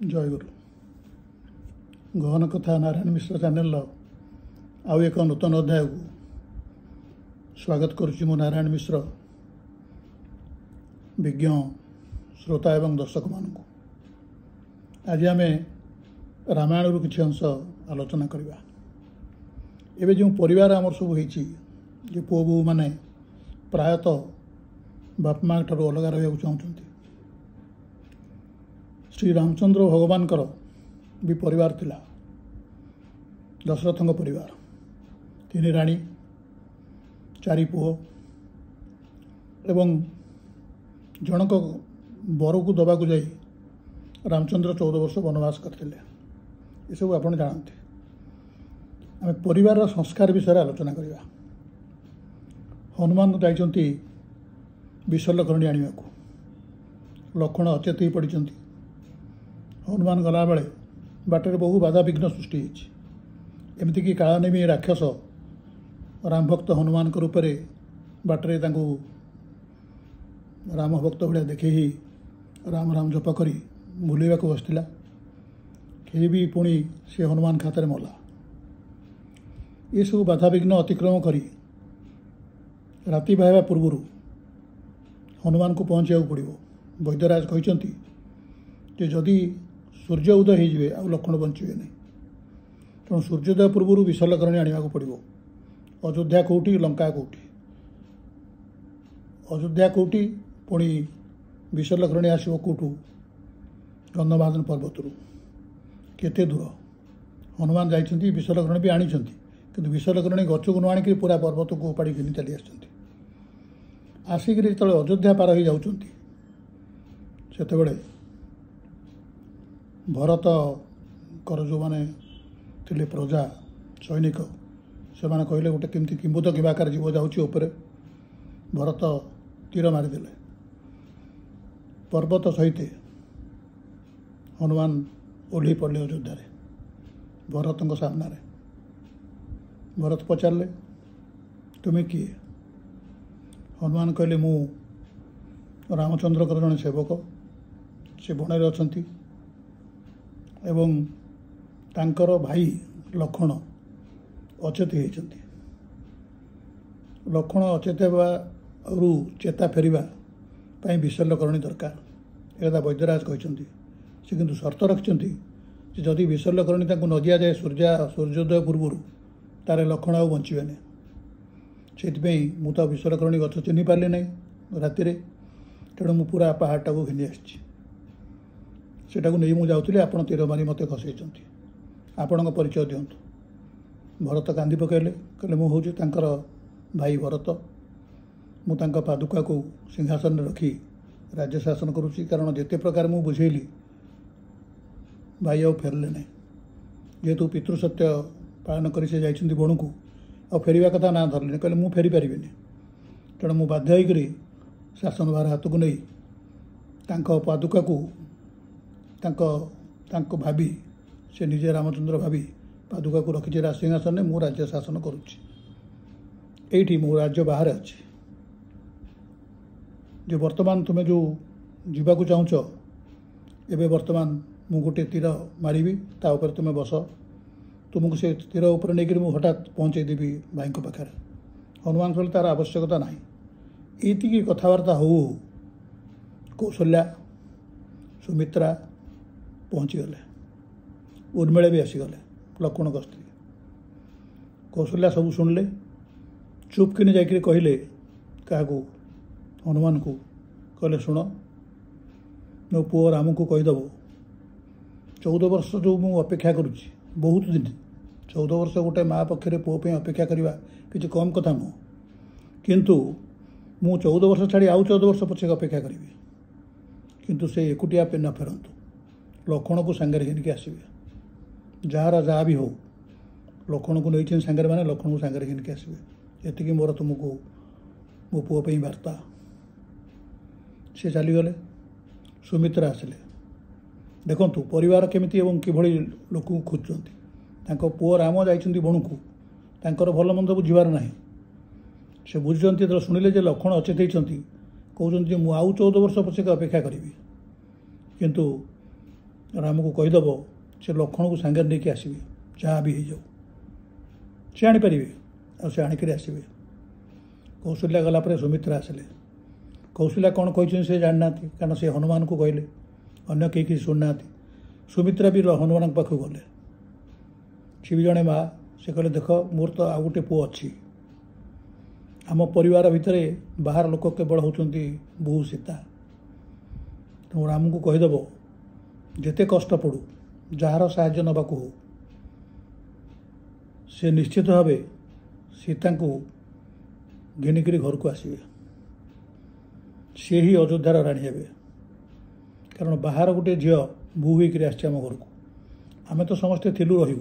ଜୟଗୁରୁ। ଗହନ କଥା ନାରାୟଣ ମିଶ୍ର ଚ୍ୟାନେଲର ଆଉ ଏକ ନୂତନ ଅଧ୍ୟାୟକୁ ସ୍ୱାଗତ କରୁଛି। ମୁଁ ନାରାୟଣ ମିଶ୍ର ବିଜ୍ଞ ଶ୍ରୋତା ଏବଂ ଦର୍ଶକମାନଙ୍କୁ ଆଜି ଆମେ ରାମାୟଣରୁ କିଛି ଅଂଶ ଆଲୋଚନା କରିବା। ଏବେ ଯେଉଁ ପରିବାର ଆମର ସବୁ ହେଇଛି, ଯେ ପୁଅ ବୋହୂମାନେ ପ୍ରାୟତଃ ବାପା ମାଆ ଠାରୁ ଅଲଗା ରହିବାକୁ ଚାହୁଁଛନ୍ତି। ଶ୍ରୀରାମଚନ୍ଦ୍ର ଭଗବାନଙ୍କର ବି ପରିବାର ଥିଲା, ଦଶରଥଙ୍କ ପରିବାର। 3 ରାଣୀ, 4 ପୁଅ ଏବଂ ଜଣକ ବରକୁ ଦେବାକୁ ଯାଇ ରାମଚନ୍ଦ୍ର 14 ବର୍ଷ ବନବାସ କରିଥିଲେ। ଏସବୁ ଆପଣ ଜାଣନ୍ତି। ଆମେ ପରିବାରର ସଂସ୍କାର ବିଷୟରେ ଆଲୋଚନା କରିବା। ହନୁମାନ ଯାଇଛନ୍ତି ବିଶଲ୍ୟକରଣୀ ଆଣିବାକୁ। ଲକ୍ଷ୍ମଣ ଅଚେତ ହୋଇ ପଡ଼ିଛନ୍ତି। ହନୁମାନ ଗଲାବେଳେ ବାଟରେ ବହୁ ବାଧାବିଘ୍ନ ସୃଷ୍ଟି ହୋଇଛି। ଏମିତିକି କାଳନେମୀ ରାକ୍ଷସ ରାମଭକ୍ତ ହନୁମାନଙ୍କ ରୂପରେ ବାଟରେ ତାଙ୍କୁ ରାମ ଭକ୍ତ ଭଳିଆ ଦେଖେଇ ରାମ ରାମ ଜପ କରି ଭୁଲେଇବାକୁ ବସିଥିଲା। କେହି ବି ପୁଣି ସେ ହନୁମାନ ଖାତାରେ ମଲା। ଏସବୁ ବାଧାବିଘ୍ନ ଅତିକ୍ରମ କରି ରାତି ପାହିବା ପୂର୍ବରୁ ହନୁମାନଙ୍କୁ ପହଞ୍ଚିବାକୁ ପଡ଼ିବ। ବୈଦ୍ୟରାଜ କହିଛନ୍ତି ଯେ ଯଦି ସୂର୍ଯ୍ୟ ଉଦୟ ହୋଇଯିବେ ଆଉ ଲକ୍ଷ୍ମଣ ବଞ୍ଚିବେ ନାହିଁ। ତେଣୁ ସୂର୍ଯ୍ୟୋଦୟ ପୂର୍ବରୁ ବିଶଲ୍ୟକରଣୀ ଆଣିବାକୁ ପଡ଼ିବ। ଅଯୋଧ୍ୟା କେଉଁଠି, ଲଙ୍କା କେଉଁଠି? ଅଯୋଧ୍ୟା କେଉଁଠି, ପୁଣି ବିଶଲ୍ୟକରଣୀ ଆସିବ କେଉଁଠୁ? ଗନ୍ଧମାଦନ ପର୍ବତରୁ। କେତେ ଦୂର? ହନୁମାନ ଯାଇଛନ୍ତି, ବିଶଲ୍ୟକରଣୀ ବି ଆଣିଛନ୍ତି, କିନ୍ତୁ ବିଶଲ୍ୟକରଣୀ ଗଛକୁ ନ ଆଣିକି ପୁରା ପର୍ବତକୁ ଉପାଡ଼ି ଘିନି ଚାଲି ଆସିଛନ୍ତି। ଆସିକିରି ଯେତେବେଳେ ଅଯୋଧ୍ୟା ପାର ହୋଇଯାଉଛନ୍ତି, ସେତେବେଳେ ଭରତଙ୍କର ଯେଉଁମାନେ ଥିଲେ ପ୍ରଜା ସୈନିକ, ସେମାନେ କହିଲେ ଗୋଟେ କେମିତି କିମ୍ବୁତ କିମ୍ବା ଆକାର ଜୀବ ଯାଉଛି ଉପରେ। ଭରତ ତୀର ମାରିଦେଲେ। ପର୍ବତ ସହିତ ହନୁମାନ ଓହ୍ଲେଇ ପଡ଼ିଲେ ଅଯୋଧ୍ୟାରେ ଭରତଙ୍କ ସାମ୍ନାରେ। ଭରତ ପଚାରିଲେ, ତୁମେ କିଏ? ହନୁମାନ କହିଲେ, ମୁଁ ରାମଚନ୍ଦ୍ରଙ୍କର ଜଣେ ସେବକ। ସେ ବଣରେ ଅଛନ୍ତି ଏବଂ ତାଙ୍କର ଭାଇ ଲକ୍ଷ୍ମଣ ଅଚେତ ହୋଇଛନ୍ତି। ଲକ୍ଷ୍ମଣ ଅଚେତ ହେବାରୁ ଚେତା ଫେରିବା ପାଇଁ ବିଶଲ୍ୟକରଣୀ ଦରକାର। ଏକଥା ବୈଦ୍ୟରାଜ କହିଛନ୍ତି। ସେ କିନ୍ତୁ ସର୍ତ୍ତ ରଖିଛନ୍ତି ଯେ ଯଦି ବିଶଲ୍ୟକରଣୀ ତାଙ୍କୁ ନ ଦିଆଯାଏ ସୂର୍ଯ୍ୟୋଦୟ ପୂର୍ବରୁ, ତାହେଲେ ଲକ୍ଷ୍ମଣ ଆଉ ବଞ୍ଚିବେନି। ସେଥିପାଇଁ ମୁଁ ତ ବିଶଲ୍ୟକରଣୀ ଗଛ ଚିହ୍ନି ପାରିଲି ନାହିଁ ରାତିରେ। ତେଣୁ ମୁଁ ପୁରା ପାହାଡ଼ଟାକୁ ଘିନି ଆସିଛି। ସେଟାକୁ ନେଇ ମୁଁ ଯାଉଥିଲି, ଆପଣ ତୀର ମାରି ମୋତେ ଖସେଇଛନ୍ତି। ଆପଣଙ୍କ ପରିଚୟ ଦିଅନ୍ତୁ। ଭରତ କାନ୍ଦି ପକାଇଲେ, କହିଲେ, ମୁଁ ହେଉଛି ତାଙ୍କର ଭାଇ ଭରତ। ମୁଁ ତାଙ୍କ ପାଦୁକାକୁ ସିଂହାସନରେ ରଖି ରାଜ୍ୟ ଶାସନ କରୁଛି। କାରଣ ଯେତେ ପ୍ରକାର ମୁଁ ବୁଝେଇଲି, ଭାଇ ଆଉ ଫେରିଲେ ନାହିଁ। ଯେହେତୁ ପିତୃସତ୍ୟ ପାଳନ କରି ସେ ଯାଇଛନ୍ତି ବଣକୁ, ଆଉ ଫେରିବା କଥା ନା ଧରିଲେନି। କହିଲେ, ମୁଁ ଫେରିପାରିବିନି। ତେଣୁ ମୁଁ ବାଧ୍ୟ ହୋଇକରି ଶାସନ ଭାର ହାତକୁ ନେଇ ତାଙ୍କ ପାଦୁକାକୁ ତାଙ୍କ ଭାବି, ସେ ନିଜେ ରାମଚନ୍ଦ୍ର ଭାବି ପାଦୁକାକୁ ରଖିଛି ସିଂହାସନରେ। ମୁଁ ରାଜ୍ୟ ଶାସନ କରୁଛି। ଏଇଠି ମୁଁ ରାଜ୍ୟ ବାହାରେ ଅଛି। ଯେ ବର୍ତ୍ତମାନ ତୁମେ ଯେଉଁ ଯିବାକୁ ଚାହୁଁଛ, ଏବେ ବର୍ତ୍ତମାନ ମୁଁ ଗୋଟିଏ ତୀର ମାରିବି, ତା ଉପରେ ତୁମେ ବସ। ତୁମକୁ ସେ ତୀର ଉପରେ ନେଇକରି ମୁଁ ହଠାତ୍ ପହଞ୍ଚାଇ ଦେବି ଭାଇଙ୍କ ପାଖରେ। ହନୁମାନ କହିଲେ, ତା'ର ଆବଶ୍ୟକତା ନାହିଁ। ଏତିକି କଥାବାର୍ତ୍ତା ହଉ କୌଶଲ୍ୟା, ସୁମିତ୍ରା ପହଞ୍ଚିଗଲେ। ଉର୍ମିଳା ବି ଆସିଗଲେ, ଲକ୍ଷ୍ମଣଙ୍କ ସ୍ତ୍ରୀ। କୌଶଲ୍ୟା ସବୁ ଶୁଣିଲେ। ଚୁପ୍ କିନି ଯାଇକରି କହିଲେ କାହାକୁ? ହନୁମାନଙ୍କୁ। କହିଲେ, ଶୁଣ, ମୋ ପୁଅ ରାମକୁ କହିଦେବ 14 ବର୍ଷ ଯେଉଁ ମୁଁ ଅପେକ୍ଷା କରୁଛି, ବହୁତ ଦିନ। 14 ବର୍ଷ ଗୋଟେ ମା ପକ୍ଷରେ ପୁଅ ପାଇଁ ଅପେକ୍ଷା କରିବା କିଛି କମ୍ କଥା ନୁହଁ। କିନ୍ତୁ ମୁଁ 14 ବର୍ଷ ଛାଡ଼ି ଆଉ 14 ବର୍ଷ ପଛକେ ଅପେକ୍ଷା କରିବି। କିନ୍ତୁ ସେ ଏକୁଟିଆ ନ ଫେରନ୍ତୁ। ଲକ୍ଷ୍ମଣକୁ ସାଙ୍ଗରେ ଘିନିକି ଆସିବେ। ଯାହାର ଯାହା ବି ହଉ, ଲକ୍ଷ୍ମଣକୁ ନେଇଛନ୍ତି ସାଙ୍ଗରେ, ମାନେ ଲକ୍ଷ୍ମଣକୁ ସାଙ୍ଗରେ ଘିନିକି ଆସିବେ। ଏତିକି ମୋର ତୁମକୁ ମୋ ପୁଅ ପାଇଁ ବାର୍ତ୍ତା। ସେ ଚାଲିଗଲେ। ସୁମିତ୍ରା ଆସିଲେ। ଦେଖନ୍ତୁ ପରିବାର କେମିତି ଏବଂ କିଭଳି ଲୋକକୁ ଖୋଜୁଛନ୍ତି। ତାଙ୍କ ପୁଅ ରାମ ଯାଇଛନ୍ତି ବଣକୁ, ତାଙ୍କର ଭଲ ମନ୍ଦ ବୁଝିବାର ନାହିଁ। ସେ ବୁଝୁଛନ୍ତି, ଯେତେବେଳେ ଶୁଣିଲେ ଯେ ଲକ୍ଷ୍ମଣ ଅଚେତ ହୋଇଛନ୍ତି, କହୁଛନ୍ତି ଯେ ମୁଁ ଆଉ 14 ବର୍ଷ ପଛକେ ଅପେକ୍ଷା କରିବି। କିନ୍ତୁ राम को कहीदेव से लक्ष्मण को सांगे नहीं कि आसवे जहाँ भी हो जाऊ सी आनीपर आ आणिक आसवे कौशल्या गलापर सुमित्रा आसिले कौशल्या कौन कही से जाना कारण से हनुमान को कहले अन्य कहीं किसी शुणुना सुमित्रा भी हनुमान पाखु गले सी भी जड़े माँ से कहले देख मोर तो आउ गोटे पुओ अच्छी आम परिवार भितर बाहर लोक केवल होती बहु सीता तेणु राम को कहीदेव जेते कष्ट पड़ू जार साहाय्य नबाकू हो से निश्चित भाव सीता को घिनिकी घर को आसवे सी ही अयोध्यार राणी हे कारण बाहर गोटे झील बो होकर आम घर को आम तो समस्ते थिलु रही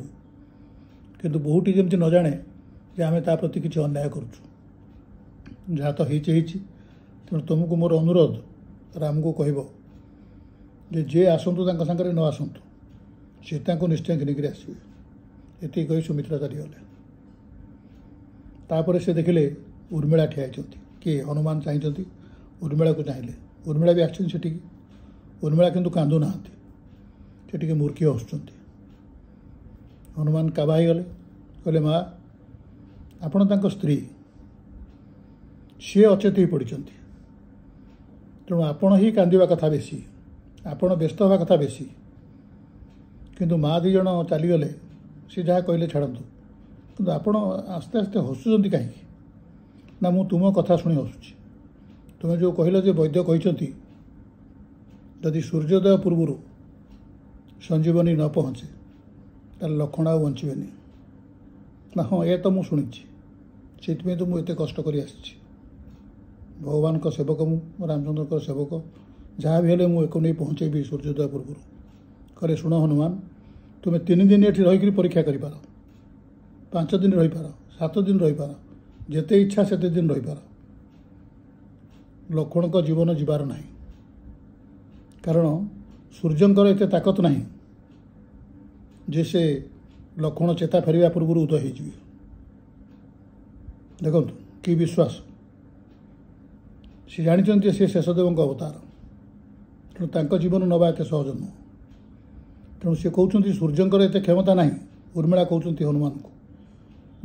किंतु बहुटी जमी न जाने जे आम ता प्रति किसी अन्याय करुँ जहाँ तो होती तेणु तुमको मोर अनुरोध राम को कह जे आसतु सागर न आसतु सीता को निश्चय घिनिकी आसवे ये कही सुमित्रा चालीगले तापर से देखिले उर्मिला ठिया किए हनुमान चाहिए उर्मिला को चाहिए उर्मिला भी आसी उर्मिला किंतु कांदू ना से मूर्खी हसुँच हनुमान काबा हो गले कहले माँ आपण तांको स्त्री सी अचेत हो पड़ी तेणु आपण ही कांदा कथा बेसी आपण व्यस्त हवा कथा बेसी किंतु माँ दी जन चलीगले सी जहाँ कहले छाड़तु कि आपण आस्ते आस्ते हसुँच कहीं ना मु तुम कथा शुणी हसुची तुम्हें जो कहल जे वैद्य कहते जदि सूर्योदय पूर्व संजीवनी न पहुँचे ताल लक्ष्मण आ बचे ना हाँ ये तो मुझे से तो मुझे कष्ट कर भगवान का सेवक मु रामचंद्र का सेवक जहाँ भी हेले मुझे नहीं पहुँचेबी सूर्योदय पूर्व कहे शुण हनुमान तुम्हें 3 दिन ये रहीकि परीक्षा कर 5 दिन रही पार 7 दिन रही पार जेते इच्छा से दिन रही पार लक्ष्मण का जीवन जीवार ना कारण सूर्यंकर एत ताकत ना जे से लक्ष्मण चेता फेरवा पूर्व उदय हो देखु कि विश्वास सी जानते सी शेषदेव अवतार तेणु तांको जीवन नवा एत सहज नुह तेणु सी कहते सूर्यंकर एत क्षमता ना उर्मिला कहते हनुमान को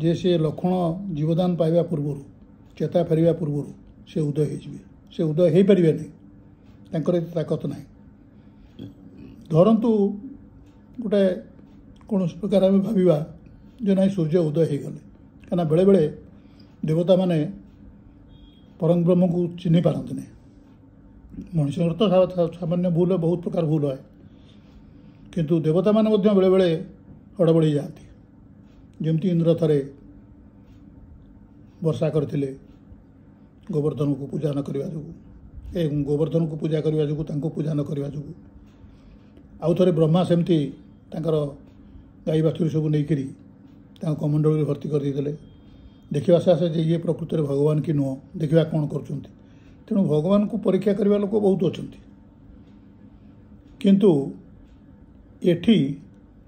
जे से लक्ष्मण जीवदान पाइबा पूर्व चेता फेरवा पूर्व से उदय से उदय हो पारे नहीं ताकत ना धरतु गोटे कौन प्रकार आम भावा जे ना सूर्य उदय हो गले कहीं बेले बेले देवता माने परम ब्रह्म को चिन्ह पारती नहीं मनुष्य तो सामान्य भूल है बहुत प्रकार भूल है किंतु देवता माने बेले बेले हड़बड़ी जाती जमती इंद्र थे वर्षा करते गोवर्धन को पूजा न करने जो गोवर्धन को पूजा करने जो पूजा न करने जो आउ थे ब्रह्मा सेमती गाई बाछुरी सब नहीं कमंडल भर्ती कर देते देखा से आसे ये प्रकृति में भगवान की नुह देखा कौन कर तेणु भगवान को परीक्षा करने लोक बहुत अच्छा किंतु एठी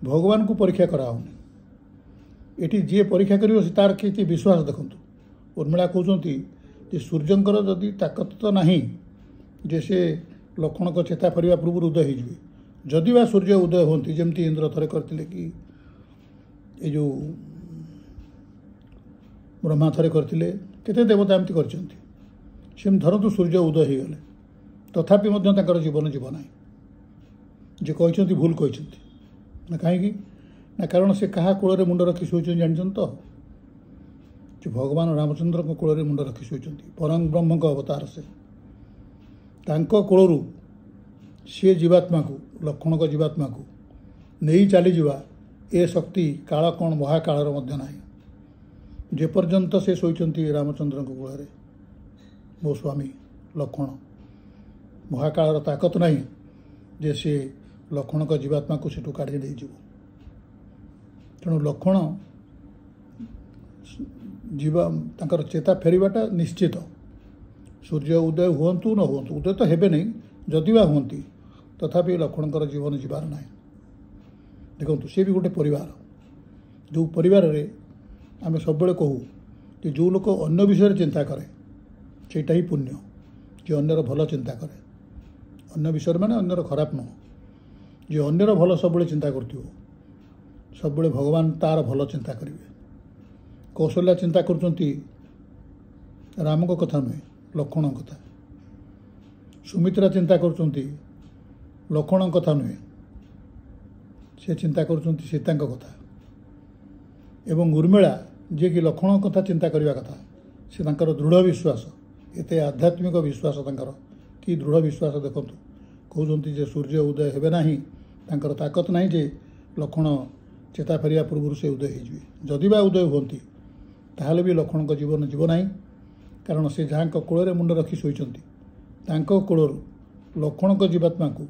भगवान को परीक्षा कराऊनी एठी जी परीक्षा कर तार कि विश्वास देखु उर्मिला कहते सूर्यंकर जदि ताकत तो नहीं जे से लक्ष्मण को चेता फेरवा पूर्व उदय हो जदि बा सूर्य उदय होती जमती इंद्र थे करते कि ये जो ब्रह्मा थे करते केते देवता एमती कर धरतु सूर्य उदय हो गले तथापि जीवन जीव ना जे कहते भूल कहते ना कहीं ना कारण से क्या कूल मुंड रखी शोच जानते तो जो भगवान रामचंद्र को कूल मुंड रखी शोच परम ब्रह्म का अवतार से कूलू सी जीवात्मा को लक्ष्मण को जीवात्मा को नहीं चली जावा ए शक्ति काल कौन महाकालर मध्य ना जेपर्यंत से शोचती रामचंद्र को कूल मो स्वामी लक्ष्मण महाकालर ताकत नहीं जे से लक्ष्मण को जीवात्मा को सेठू काढ़ी दे तेणु लक्ष्मण जीवा तांकर चेता फेरवाटा निश्चित सूर्य उदय हूँ न हूँ उदय तो हेबे नहीं जदि बा हमें तथापि लक्ष्मणकर जीवन जीवार ना देखो सी भी गोटे परिवार जो परिवार रे आम सब कहूँ कि जो लोग अन्य विषय चिंता करे सेटा ही पुण्य जे अन्यर भल चिंता करे अन्य विषय माने अन्यर खराब नुह जे अन्यर भल सब चिंता करथिबो सब भगवान तार भल चिंता करेंगे। कौशल्या चिंता करचंती राम को कथा नुहे लक्ष्मण कथा। सुमित्रा चिंता करचंती लक्ष्मण कथा नुहे से चिंता करचंती सीता कथा। एवं उर्मिला जे कि लक्ष्मण कथा चिंता करने कथा से तांकर दृढ़ विश्वास एते आध्यात्मिक विश्वास तांकर कि दृढ़ विश्वास देखु कहते जे सूर्य उदय हेबे नाही तांकर ताकत नहीं जे लक्ष्मण चेता फेरिया पूर्व से उदय हो जदि बा उदय होती ताहले भी लक्ष्मण जीवन जीव ना कारण से जहाँ कोल मुंड रखी शोचती कोल लक्ष्मण जीवात्मा को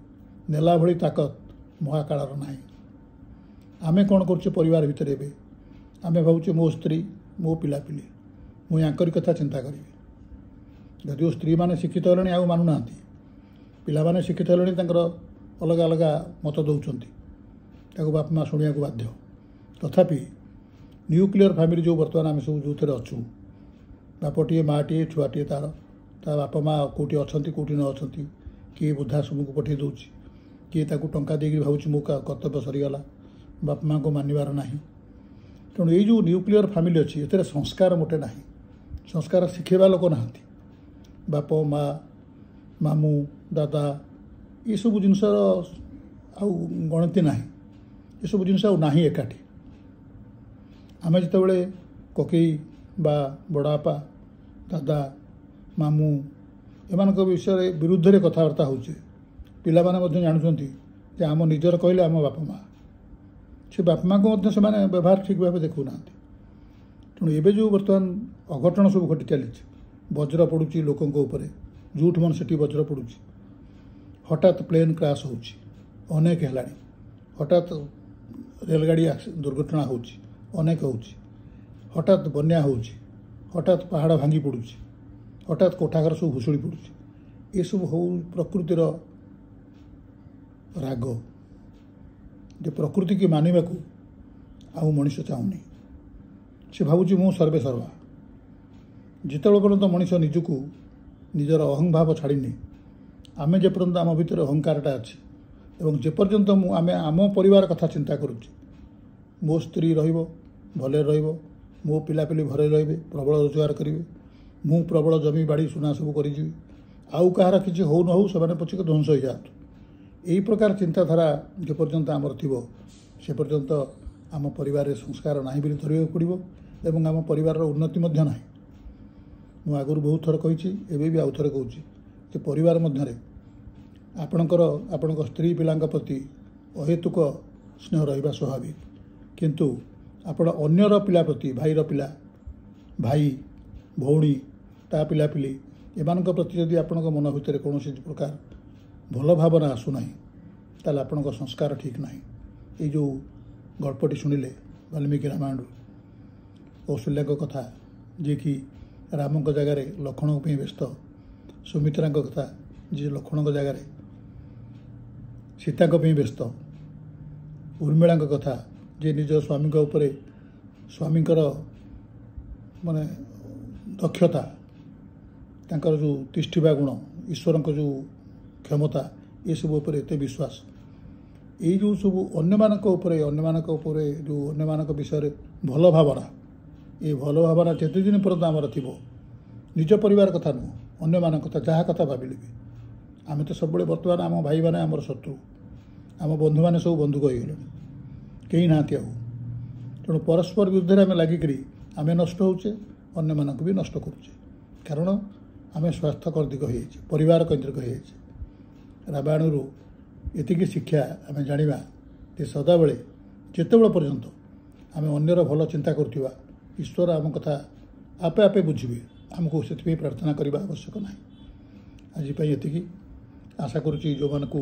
नेला भली ताकत महाकाल ना। आमे कौन कर परिवार भितर एवं आमे भावुचे मो स्त्री मो पिलापिली मु यांकरी कथा चिंता करी जदिव स्त्री मैंने शिक्षित होले आउ मानुना पिला माने शिक्षित होले अलग अलग मत दौरान बाप माँ शुणा को बाध्य। तथापि न्यूक्लियर फैमिली जो बर्तमान आम सब जो थे अच्छू बापटे माँटे छुआटे तार ता बापा माँ कौटी अच्छा कौटी न अच्छा किए वृद्धाश्रम को पठे दूँ किए टंका देकर भावुँ मो कर्तव्य सरीगला बाप माँ को मानवर ना। तेणु ये जो न्यूक्लियर फैमिली अच्छी ये संस्कार मोटे ना संस्कार शिखेबा लोक ना बाप माँ मामू दादा ये सब जिनस गणति ना ये सब जिनस ना एकाठी आम जिते ककई बा बड़ापा दादा मामू एमान विषय विरुद्ध रे कथबार्ता होचे पिला माने जानुचंती जे आम निजर कहले आम बापा माँ से बापा माँ को से व्यवहार ठीक भाव देखुना। तेणु एवं जो बर्तमान अघटन सब घटी चली वज्र पड़ुची लोकों ऊपर झूठ मन से वज्र पड़ुची हठात प्लेन क्रैश हो अनेक है हठात रेलगाड़ी दुर्घटना होनेक हो हठात बन्या हो हठात पहाड़ भांगी पड़ुची हठात कोठाघर सब भुशुड़ी पड़ुची ये सब हो प्रकृतिर राग जे प्रकृति की मानवा को आउ मनीष चाहूनी से भावुँ मु सर्वे सर्वा जिते पर्यंत मनीष निजक निजर अहंभाव छाड़नी आमे जेपर्यंत आम भितर अहंकारटा अच्छी एवं जेपर्यंत आमे आम परिवार कथा चिंता करुच्चे मो स्त्री भले मो पिलापिली भले रे प्रबल रोजगार करेंगे मु प्रबल जमी बाड़ी सुना सब कर आउ कहार किसी हो न हो से पछे ध्वंस हो जातु यही प्रकार चिंताधारा जेपर्यंत आमर थी से पर्यंत आम परिवार संस्कार ना भी धरवा पड़ो एवं आम परिवार उन्नति ना। मु आगुरी बहुत थर कही एवं भी आउ थे कहूँ परिवार मध्य आपण स्त्री पिला प्रति अहेतुक स्नेह रहा स्वाभाविक किंतु आपण अन्यर पिला प्रति भाईर पिला भाई भौणी ता पिला पिली एमान प्रति जदि आपण मन भितर कौन प्रकार भल भावना आसूना ताल आपण संस्कार ठीक ना। ये जो गल्पटी शुणिले वाल्मीकि रामायण कौशल्या कथा जे कि राम जगार लक्ष्मण व्यस्त सुमित्रा कथा जी लक्ष्मण जगार सीता व्यस्त उर्मिला कथा जे निज स्वामी उपरे स्वामीकर माने दक्षता तांकर जो तिष्ठिबा गुण ईश्वर को जो क्षमता ये सब उपरे एते विश्वास ये जो सब अन्य जो अन्य विषय भल भावना ये भल भावना जेते दिन पर्यंत आमर थी निज परिवार कथा नुह अन्य मान कथा जहाँ कथा भाविले भी आम तो सब बर्तमान आम भाई मैंने आमर शत्रु आम बंधु मैंने सब बंधुक हो गले कहीं ना तेणु परस्पर विरुद्ध आम लगिक आम नष्ट होचे अन्य मानक भी नष्ट करुचे कारण आम स्वार्थ कर्दिक हो परिवार केन्द्रिक हो रामायण एतिकी शिक्षा आम जाना जे सदाबले जितेबले पर्यंत आम अन्यर भल चिंता करुवा ईश्वर आम कथा आपे आपे बुझे आमको से प्रार्थना करने आवश्यक ना। आज ये आशा करुच्ची जो मान को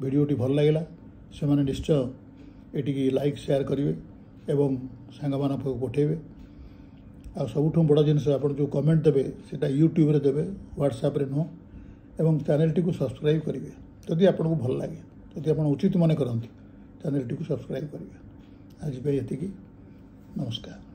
भिडियोटी भल लगे से मैंने निश्चय ये लाइक शेयर करेंगे एवं सांग मान पठेबे आ सबुठ बड़ जिन आप जो कमेंट देवे से यूट्यूब रे देवे व्हाट्सएप रे नुह एवं चैनल टी को सब्सक्राइब करेंगे जदि आपको भल लगे जदि आप उचित मन करती चैनल टी को सब्सक्राइब करेंगे। आज ये नमस्कार।